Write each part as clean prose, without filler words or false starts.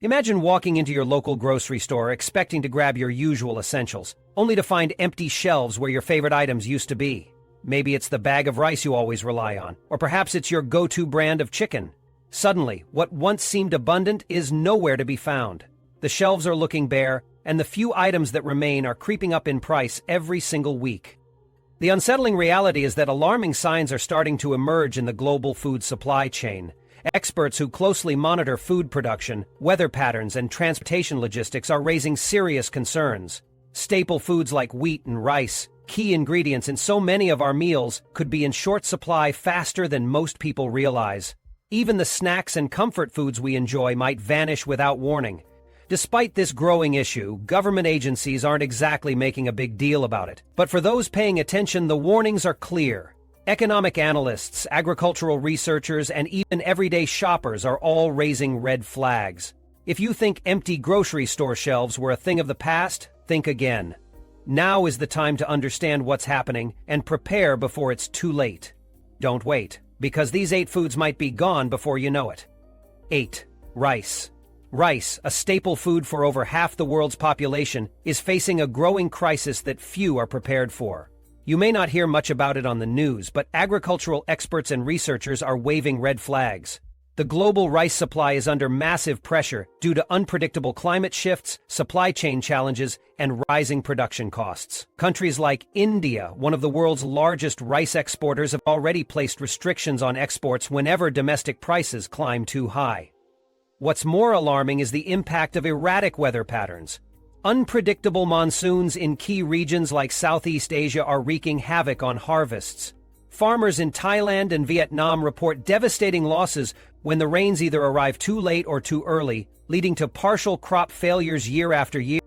Imagine walking into your local grocery store expecting to grab your usual essentials, only to find empty shelves where your favorite items used to be. Maybe it's the bag of rice you always rely on, or perhaps it's your go-to brand of chicken. Suddenly, what once seemed abundant is nowhere to be found. The shelves are looking bare, and the few items that remain are creeping up in price every single week. The unsettling reality is that alarming signs are starting to emerge in the global food supply chain. Experts who closely monitor food production, weather patterns, and transportation logistics are raising serious concerns. Staple foods like wheat and rice, key ingredients in so many of our meals, could be in short supply faster than most people realize. Even the snacks and comfort foods we enjoy might vanish without warning. Despite this growing issue, government agencies aren't exactly making a big deal about it. But for those paying attention, the warnings are clear. Economic analysts, agricultural researchers, and even everyday shoppers are all raising red flags. If you think empty grocery store shelves were a thing of the past, think again. Now is the time to understand what's happening and prepare before it's too late. Don't wait, because these 8 foods might be gone before you know it. 8. Rice. Rice, a staple food for over half the world's population, is facing a growing crisis that few are prepared for. You may not hear much about it on the news, but agricultural experts and researchers are waving red flags. The global rice supply is under massive pressure due to unpredictable climate shifts, supply chain challenges, and rising production costs. Countries like India, one of the world's largest rice exporters, have already placed restrictions on exports whenever domestic prices climb too high. What's more alarming is the impact of erratic weather patterns. Unpredictable monsoons in key regions like Southeast Asia are wreaking havoc on harvests. Farmers in Thailand and Vietnam report devastating losses when the rains either arrive too late or too early, leading to partial crop failures year after year.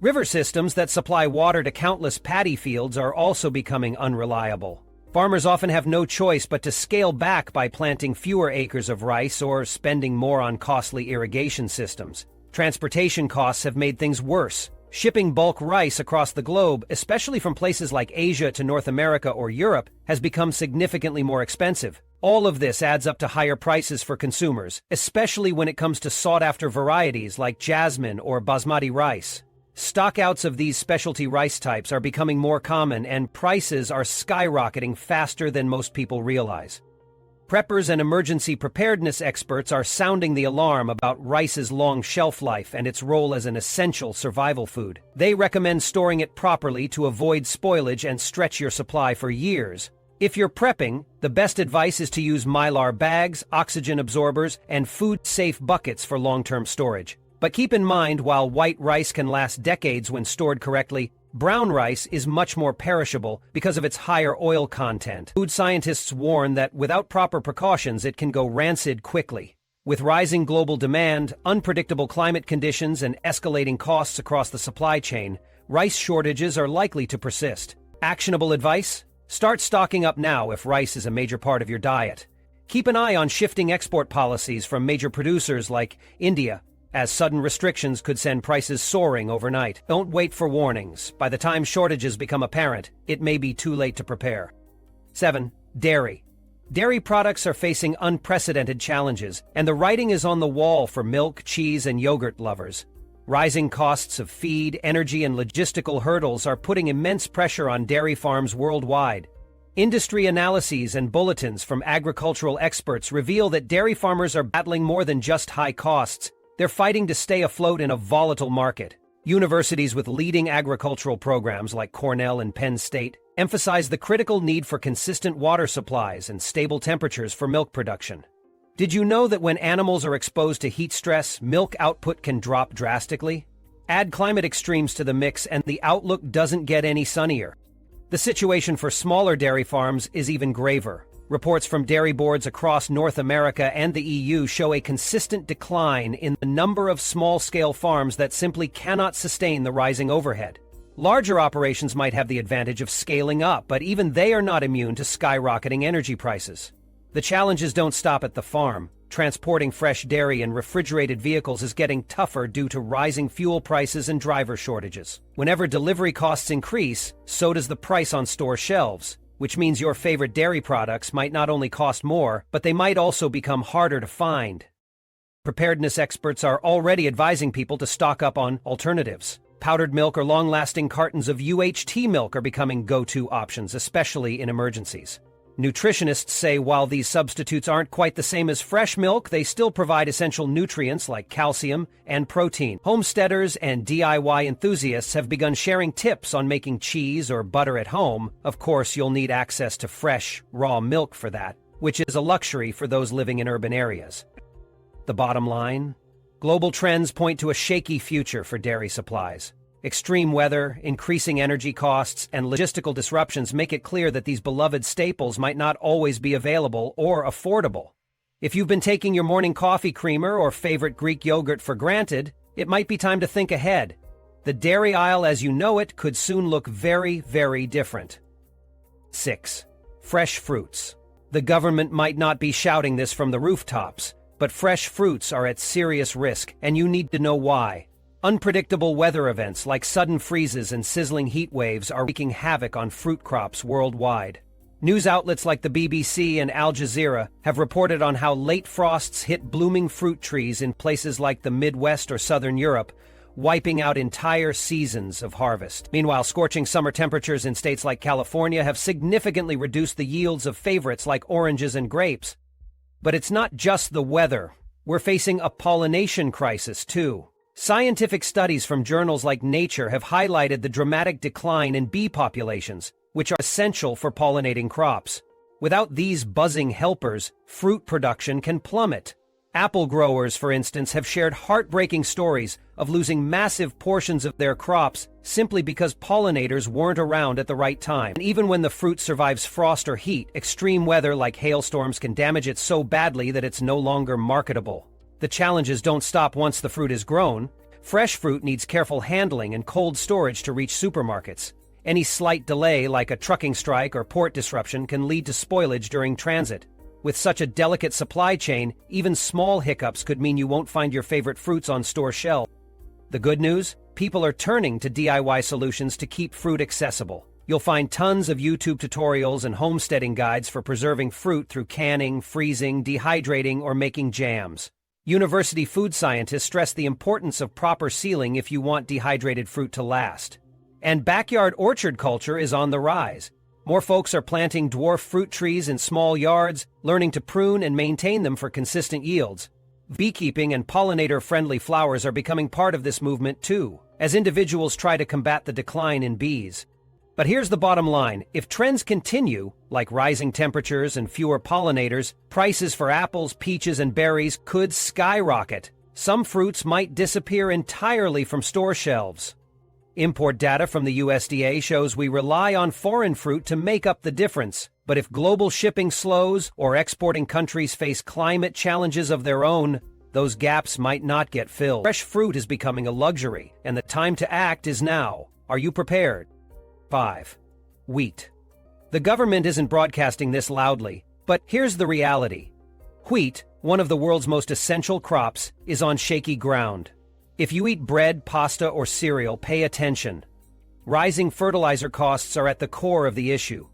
River systems that supply water to countless paddy fields are also becoming unreliable. Farmers often have no choice but to scale back by planting fewer acres of rice or spending more on costly irrigation systems. Transportation costs have made things worse. Shipping bulk rice across the globe, especially from places like Asia to North America or Europe, has become significantly more expensive. All of this adds up to higher prices for consumers, especially when it comes to sought-after varieties like jasmine or basmati rice. Stockouts of these specialty rice types are becoming more common, and prices are skyrocketing faster than most people realize. Preppers and emergency preparedness experts are sounding the alarm about rice's long shelf life and its role as an essential survival food. They recommend storing it properly to avoid spoilage and stretch your supply for years. If you're prepping, the best advice is to use mylar bags, oxygen absorbers, and food-safe buckets for long-term storage. But keep in mind, while white rice can last decades when stored correctly, brown rice is much more perishable because of its higher oil content. Food scientists warn that without proper precautions, it can go rancid quickly. With rising global demand, unpredictable climate conditions, and escalating costs across the supply chain, rice shortages are likely to persist. Actionable advice? Start stocking up now if rice is a major part of your diet. Keep an eye on shifting export policies from major producers like India, as sudden restrictions could send prices soaring overnight. Don't wait for warnings. By the time shortages become apparent, it may be too late to prepare. 7. Dairy. Dairy products are facing unprecedented challenges, and the writing is on the wall for milk, cheese, and yogurt lovers. Rising costs of feed, energy, and logistical hurdles are putting immense pressure on dairy farms worldwide. Industry analyses and bulletins from agricultural experts reveal that dairy farmers are battling more than just high costs. They're fighting to stay afloat in a volatile market. Universities with leading agricultural programs like Cornell and Penn State emphasize the critical need for consistent water supplies and stable temperatures for milk production. Did you know that when animals are exposed to heat stress, milk output can drop drastically? Add climate extremes to the mix and the outlook doesn't get any sunnier. The situation for smaller dairy farms is even graver. Reports from dairy boards across North America and the EU show a consistent decline in the number of small-scale farms that simply cannot sustain the rising overhead. Larger operations might have the advantage of scaling up, but even they are not immune to skyrocketing energy prices. The challenges don't stop at the farm. Transporting fresh dairy in refrigerated vehicles is getting tougher due to rising fuel prices and driver shortages. Whenever delivery costs increase, so does the price on store shelves, which means your favorite dairy products might not only cost more, but they might also become harder to find. Preparedness experts are already advising people to stock up on alternatives. Powdered milk or long-lasting cartons of UHT milk are becoming go-to options, especially in emergencies. Nutritionists say while these substitutes aren't quite the same as fresh milk, they still provide essential nutrients like calcium and protein. Homesteaders and DIY enthusiasts have begun sharing tips on making cheese or butter at home. Of course, you'll need access to fresh, raw milk for that, which is a luxury for those living in urban areas. The bottom line? Global trends point to a shaky future for dairy supplies. Extreme weather, increasing energy costs, and logistical disruptions make it clear that these beloved staples might not always be available or affordable. If you've been taking your morning coffee creamer or favorite Greek yogurt for granted, it might be time to think ahead. The dairy aisle as you know it could soon look very, very different. 6. Fresh fruits. The government might not be shouting this from the rooftops, but fresh fruits are at serious risk, and you need to know why. Unpredictable weather events like sudden freezes and sizzling heat waves are wreaking havoc on fruit crops worldwide. News outlets like the BBC and Al Jazeera have reported on how late frosts hit blooming fruit trees in places like the Midwest or Southern Europe, wiping out entire seasons of harvest. Meanwhile, scorching summer temperatures in states like California have significantly reduced the yields of favorites like oranges and grapes. But it's not just the weather. We're facing a pollination crisis, too. Scientific studies from journals like Nature have highlighted the dramatic decline in bee populations, which are essential for pollinating crops. Without these buzzing helpers, fruit production can plummet. Apple growers, for instance, have shared heartbreaking stories of losing massive portions of their crops simply because pollinators weren't around at the right time. And even when the fruit survives frost or heat, extreme weather like hailstorms can damage it so badly that it's no longer marketable. The challenges don't stop once the fruit is grown. Fresh fruit needs careful handling and cold storage to reach supermarkets. Any slight delay, like a trucking strike or port disruption, can lead to spoilage during transit. With such a delicate supply chain, even small hiccups could mean you won't find your favorite fruits on store shelves. The good news? People are turning to DIY solutions to keep fruit accessible. You'll find tons of YouTube tutorials and homesteading guides for preserving fruit through canning, freezing, dehydrating, or making jams. University food scientists stress the importance of proper sealing if you want dehydrated fruit to last. And backyard orchard culture is on the rise. More folks are planting dwarf fruit trees in small yards, learning to prune and maintain them for consistent yields. Beekeeping and pollinator-friendly flowers are becoming part of this movement too, as individuals try to combat the decline in bees. But here's the bottom line. If trends continue, like rising temperatures and fewer pollinators, prices for apples, peaches, and berries could skyrocket. Some fruits might disappear entirely from store shelves. Import data from the USDA shows we rely on foreign fruit to make up the difference. But if global shipping slows or exporting countries face climate challenges of their own, those gaps might not get filled. Fresh fruit is becoming a luxury, and the time to act is now. Are you prepared? 5. Wheat. The government isn't broadcasting this loudly, but here's the reality. Wheat, one of the world's most essential crops, is on shaky ground. If you eat bread, pasta, or cereal, pay attention. Rising fertilizer costs are at the core of the issue.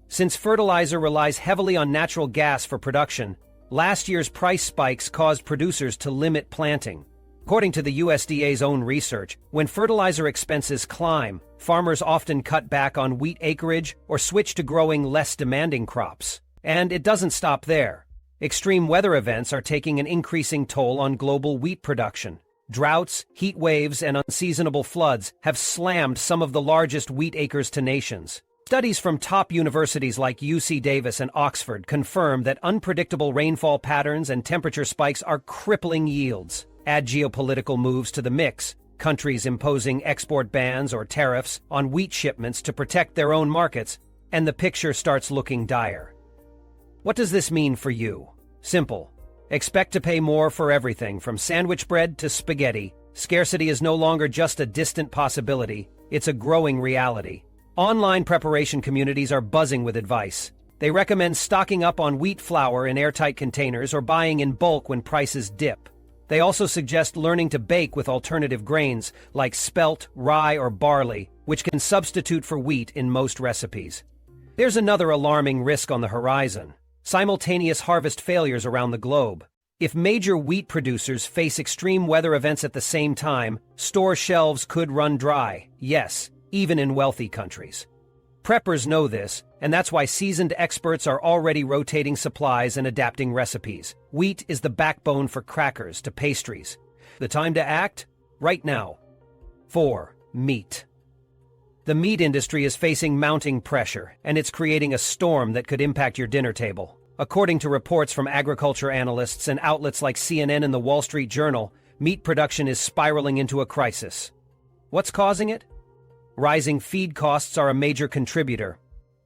Since fertilizer relies heavily on natural gas for production, last year's price spikes caused producers to limit planting. According to the USDA's own research, when fertilizer expenses climb, farmers often cut back on wheat acreage or switch to growing less demanding crops. And it doesn't stop there. Extreme weather events are taking an increasing toll on global wheat production. Droughts, heat waves, and unseasonable floods have slammed some of the largest wheat acres to nations. Studies from top universities like UC Davis and Oxford confirm that unpredictable rainfall patterns and temperature spikes are crippling yields. Add geopolitical moves to the mix, countries imposing export bans or tariffs on wheat shipments to protect their own markets, and the picture starts looking dire. What does this mean for you? Simple. Expect to pay more for everything from sandwich bread to spaghetti. Scarcity is no longer just a distant possibility, it's a growing reality. Online preparation communities are buzzing with advice. They recommend stocking up on wheat flour in airtight containers or buying in bulk when prices dip. They also suggest learning to bake with alternative grains like spelt, rye, or barley, which can substitute for wheat in most recipes. There's another alarming risk on the horizon: simultaneous harvest failures around the globe. If major wheat producers face extreme weather events at the same time, store shelves could run dry, yes, even in wealthy countries. Preppers know this, and that's why seasoned experts are already rotating supplies and adapting recipes. Wheat is the backbone for crackers to pastries. The time to act? Right now. 4. Meat. The meat industry is facing mounting pressure, and it's creating a storm that could impact your dinner table. According to reports from agriculture analysts and outlets like CNN and the Wall Street Journal, meat production is spiraling into a crisis. What's causing it? Rising feed costs are a major contributor.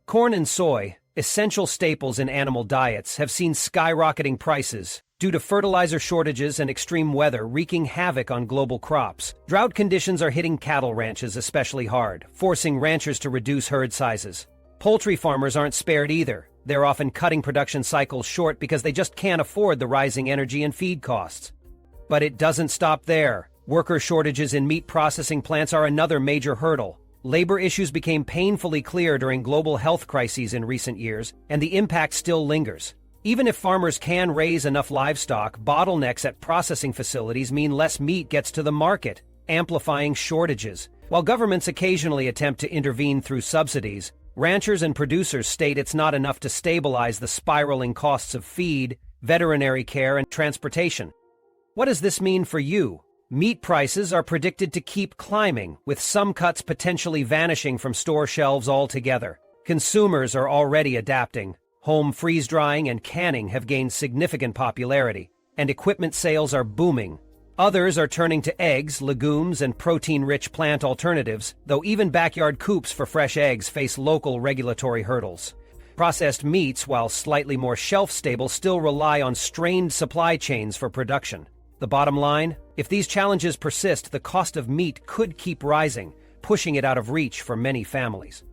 Corn and soy, essential staples in animal diets, have seen skyrocketing prices due to fertilizer shortages and extreme weather wreaking havoc on global crops. Drought conditions are hitting cattle ranches especially hard, forcing ranchers to reduce herd sizes. Poultry farmers aren't spared either. They're often cutting production cycles short because they just can't afford the rising energy and feed costs. But it doesn't stop there. Worker shortages in meat processing plants are another major hurdle. Labor issues became painfully clear during global health crises in recent years, and the impact still lingers. Even if farmers can raise enough livestock, bottlenecks at processing facilities mean less meat gets to the market, amplifying shortages. While governments occasionally attempt to intervene through subsidies, ranchers and producers state it's not enough to stabilize the spiraling costs of feed, veterinary care, and transportation. What does this mean for you? Meat prices are predicted to keep climbing, with some cuts potentially vanishing from store shelves altogether. Consumers are already adapting. Home freeze-drying and canning have gained significant popularity, and equipment sales are booming. Others are turning to eggs, legumes, and protein-rich plant alternatives, though even backyard coops for fresh eggs face local regulatory hurdles. Processed meats, while slightly more shelf-stable, still rely on strained supply chains for production. The bottom line? If these challenges persist, the cost of meat could keep rising, pushing it out of reach for many families.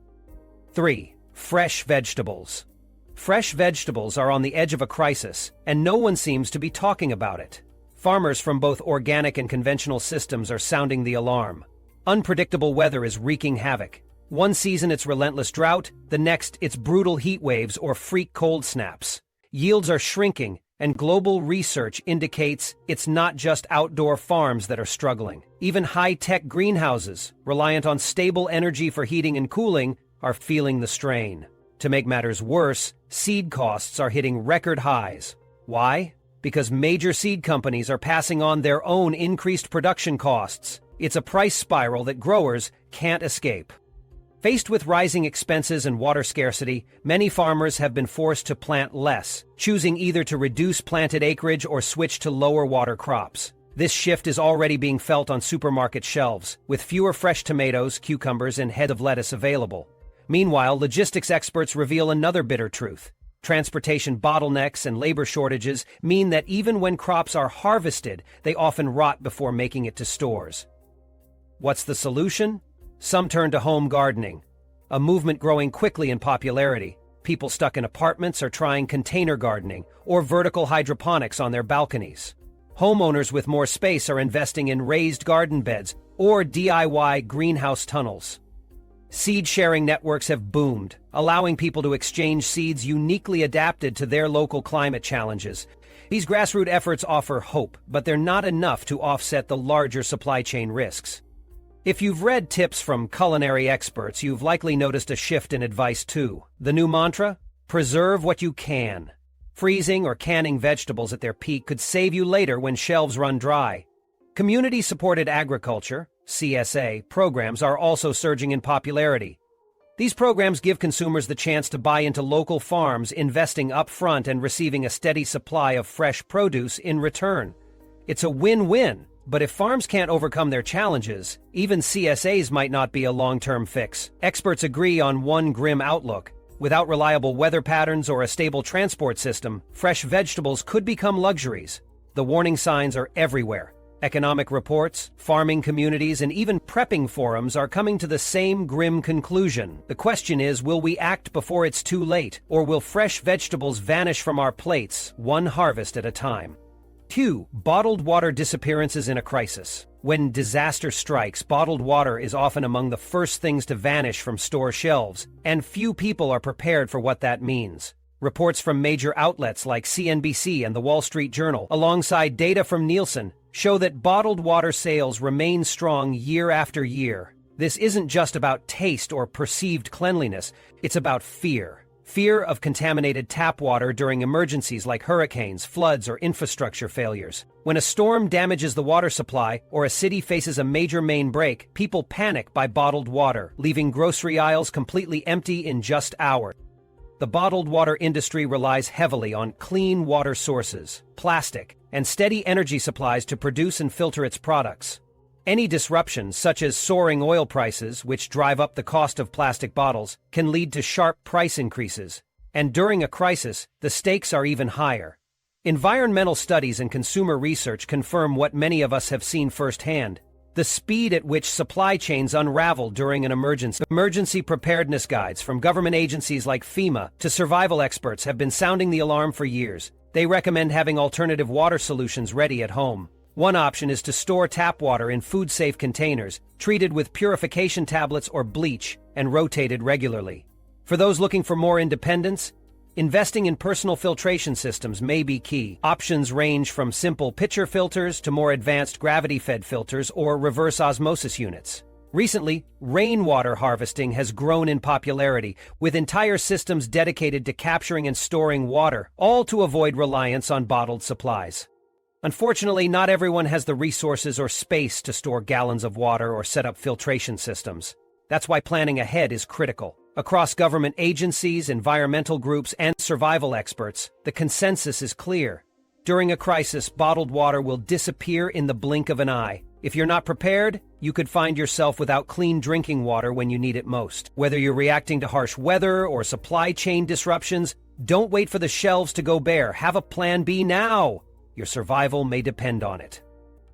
3. Fresh vegetables. Fresh vegetables are on the edge of a crisis, and no one seems to be talking about it. Farmers from both organic and conventional systems are sounding the alarm. Unpredictable weather is wreaking havoc. One season it's relentless drought, the next it's brutal heat waves or freak cold snaps. Yields are shrinking, and global research indicates it's not just outdoor farms that are struggling. Even high-tech greenhouses, reliant on stable energy for heating and cooling, are feeling the strain. To make matters worse, seed costs are hitting record highs. Why? Because major seed companies are passing on their own increased production costs. It's a price spiral that growers can't escape. Faced with rising expenses and water scarcity, many farmers have been forced to plant less, choosing either to reduce planted acreage or switch to lower water crops. This shift is already being felt on supermarket shelves, with fewer fresh tomatoes, cucumbers, and heads of lettuce available. Meanwhile, logistics experts reveal another bitter truth. Transportation bottlenecks and labor shortages mean that even when crops are harvested, they often rot before making it to stores. What's the solution? Some turn to home gardening, a movement growing quickly in popularity. People stuck in apartments are trying container gardening or vertical hydroponics on their balconies. Homeowners with more space are investing in raised garden beds or DIY greenhouse tunnels. Seed-sharing networks have boomed, allowing people to exchange seeds uniquely adapted to their local climate challenges. These grassroots efforts offer hope, but they're not enough to offset the larger supply chain risks. If you've read tips from culinary experts, you've likely noticed a shift in advice too. The new mantra? Preserve what you can. Freezing or canning vegetables at their peak could save you later when shelves run dry. Community-supported agriculture, CSA, programs are also surging in popularity. These programs give consumers the chance to buy into local farms, investing upfront and receiving a steady supply of fresh produce in return. It's a win-win, but if farms can't overcome their challenges, even CSAs might not be a long-term fix. Experts agree on one grim outlook. Without reliable weather patterns or a stable transport system, fresh vegetables could become luxuries. The warning signs are everywhere. Economic reports, farming communities, and even prepping forums are coming to the same grim conclusion. The question is, will we act before it's too late, or will fresh vegetables vanish from our plates, one harvest at a time? 2. Bottled water disappearances in a crisis. When disaster strikes, bottled water is often among the first things to vanish from store shelves, and few people are prepared for what that means. Reports from major outlets like CNBC and the Wall Street Journal, alongside data from Nielsen, show that bottled water sales remain strong year after year. This isn't just about taste or perceived cleanliness, it's about fear. Fear of contaminated tap water during emergencies like hurricanes, floods, or infrastructure failures. When a storm damages the water supply or a city faces a major main break, people panic by bottled water, leaving grocery aisles completely empty in just hours. The bottled water industry relies heavily on clean water sources, plastic, and steady energy supplies to produce and filter its products. Any disruptions, such as soaring oil prices, which drive up the cost of plastic bottles, can lead to sharp price increases. And during a crisis, the stakes are even higher. Environmental studies and consumer research confirm what many of us have seen firsthand: the speed at which supply chains unravel during an emergency. Emergency preparedness guides from government agencies like FEMA to survival experts have been sounding the alarm for years. They recommend having alternative water solutions ready at home. One option is to store tap water in food-safe containers, treated with purification tablets or bleach, and rotated regularly. For those looking for more independence, investing in personal filtration systems may be key. Options range from simple pitcher filters to more advanced gravity-fed filters or reverse osmosis units. Recently, rainwater harvesting has grown in popularity, with entire systems dedicated to capturing and storing water, all to avoid reliance on bottled supplies. Unfortunately, not everyone has the resources or space to store gallons of water or set up filtration systems. That's why planning ahead is critical. Across government agencies, environmental groups, and survival experts, the consensus is clear. During a crisis, bottled water will disappear in the blink of an eye. If you're not prepared, you could find yourself without clean drinking water when you need it most. Whether you're reacting to harsh weather or supply chain disruptions, don't wait for the shelves to go bare. Have a plan B now. Your survival may depend on it.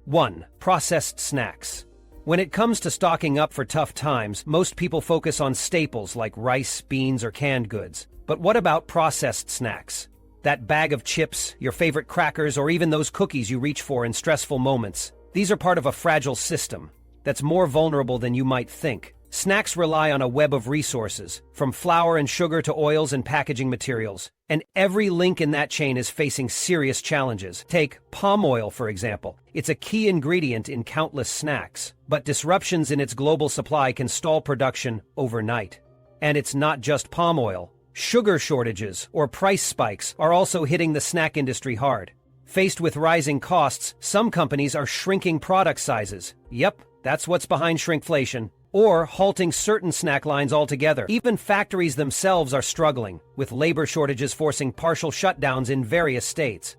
1. Processed snacks. When it comes to stocking up for tough times, most people focus on staples like rice, beans, or canned goods. But what about processed snacks? That bag of chips, your favorite crackers, or even those cookies you reach for in stressful moments. These are part of a fragile system that's more vulnerable than you might think. Snacks rely on a web of resources, from flour and sugar to oils and packaging materials, and every link in that chain is facing serious challenges. Take palm oil, for example. It's a key ingredient in countless snacks, but disruptions in its global supply can stall production overnight. And it's not just palm oil. Sugar shortages or price spikes are also hitting the snack industry hard. Faced with rising costs, some companies are shrinking product sizes. Yep, that's what's behind shrinkflation. Or halting certain snack lines altogether. Even factories themselves are struggling, with labor shortages forcing partial shutdowns in various states.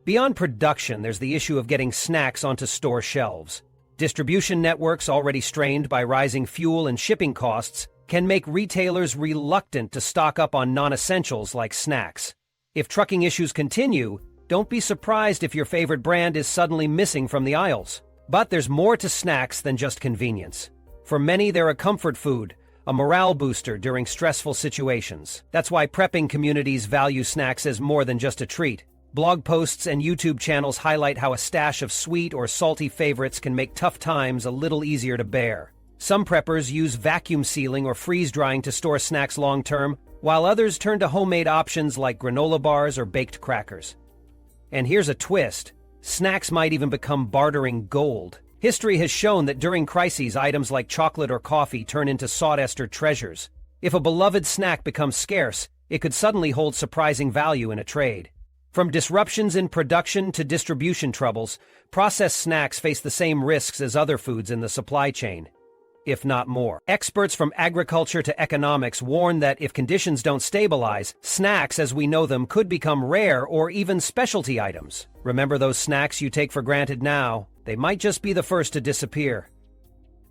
Beyond production, there's the issue of getting snacks onto store shelves. Distribution networks, already strained by rising fuel and shipping costs, can make retailers reluctant to stock up on non-essentials like snacks. If trucking issues continue, don't be surprised if your favorite brand is suddenly missing from the aisles. But there's more to snacks than just convenience. For many, they're a comfort food, a morale booster during stressful situations. That's why prepping communities value snacks as more than just a treat. Blog posts and YouTube channels highlight how a stash of sweet or salty favorites can make tough times a little easier to bear. Some preppers use vacuum sealing or freeze drying to store snacks long-term, while others turn to homemade options like granola bars or baked crackers. And here's a twist: snacks might even become bartering gold. History has shown that during crises, items like chocolate or coffee turn into sought-after treasures. If a beloved snack becomes scarce, it could suddenly hold surprising value in a trade. From disruptions in production to distribution troubles, processed snacks face the same risks as other foods in the supply chain, if not more. Experts from agriculture to economics warn that if conditions don't stabilize, snacks as we know them could become rare or even specialty items. Remember those snacks you take for granted now? They might just be the first to disappear.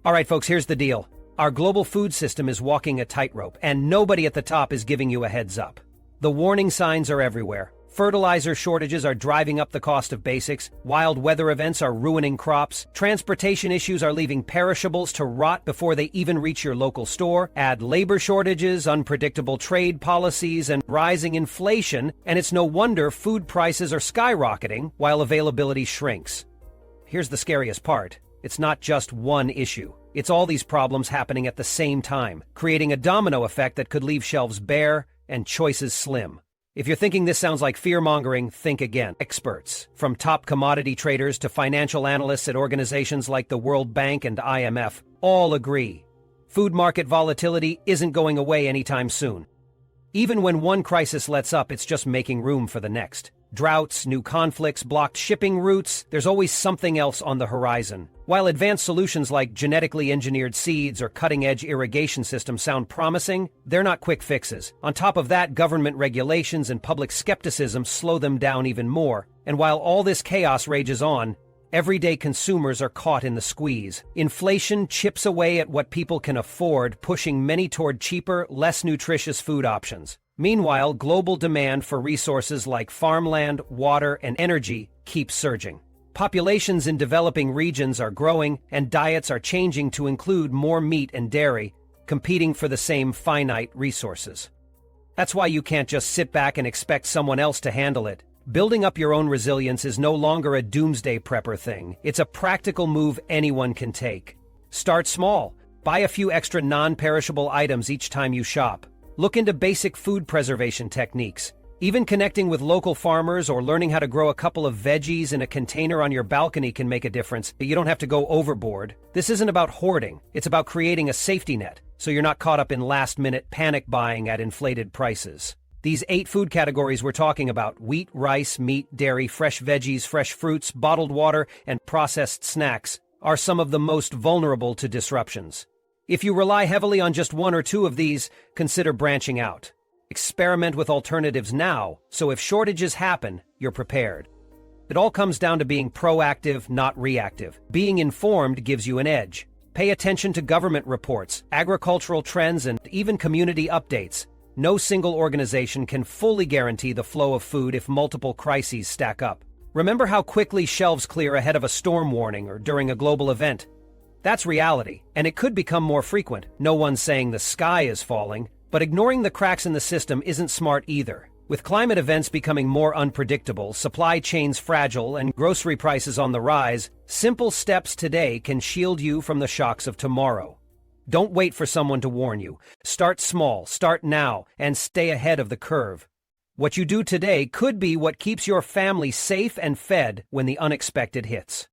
All right, folks, here's the deal. Our global food system is walking a tightrope, and nobody at the top is giving you a heads up. The warning signs are everywhere. Fertilizer shortages are driving up the cost of basics, wild weather events are ruining crops, transportation issues are leaving perishables to rot before they even reach your local store, add labor shortages, unpredictable trade policies, and rising inflation, and it's no wonder food prices are skyrocketing while availability shrinks. Here's the scariest part. It's not just one issue. It's all these problems happening at the same time, creating a domino effect that could leave shelves bare and choices slim. If you're thinking this sounds like fear-mongering, think again. Experts, from top commodity traders to financial analysts at organizations like the World Bank and IMF, all agree. Food market volatility isn't going away anytime soon. Even when one crisis lets up, it's just making room for the next. Droughts, new conflicts, blocked shipping routes, there's always something else on the horizon. While advanced solutions like genetically engineered seeds or cutting-edge irrigation systems sound promising, they're not quick fixes. On top of that, government regulations and public skepticism slow them down even more. And while all this chaos rages on, everyday consumers are caught in the squeeze. Inflation chips away at what people can afford, pushing many toward cheaper, less nutritious food options. Meanwhile, global demand for resources like farmland, water, and energy keeps surging. Populations in developing regions are growing, and diets are changing to include more meat and dairy, competing for the same finite resources. That's why you can't just sit back and expect someone else to handle it. Building up your own resilience is no longer a doomsday prepper thing. It's a practical move anyone can take. Start small. Buy a few extra non-perishable items each time you shop. Look into basic food preservation techniques. Even connecting with local farmers or learning how to grow a couple of veggies in a container on your balcony can make a difference. You don't have to go overboard. This isn't about hoarding. It's about creating a safety net, so you're not caught up in last-minute panic buying at inflated prices. These 8 food categories we're talking about, wheat, rice, meat, dairy, fresh veggies, fresh fruits, bottled water, and processed snacks, are some of the most vulnerable to disruptions. If you rely heavily on just one or two of these, consider branching out. Experiment with alternatives now, so if shortages happen, you're prepared. It all comes down to being proactive, not reactive. Being informed gives you an edge. Pay attention to government reports, agricultural trends, and even community updates. No single organization can fully guarantee the flow of food if multiple crises stack up. Remember how quickly shelves clear ahead of a storm warning or during a global event? That's reality, and it could become more frequent. No one's saying the sky is falling, but ignoring the cracks in the system isn't smart either. With climate events becoming more unpredictable, supply chains fragile, and grocery prices on the rise, simple steps today can shield you from the shocks of tomorrow. Don't wait for someone to warn you. Start small, start now, and stay ahead of the curve. What you do today could be what keeps your family safe and fed when the unexpected hits.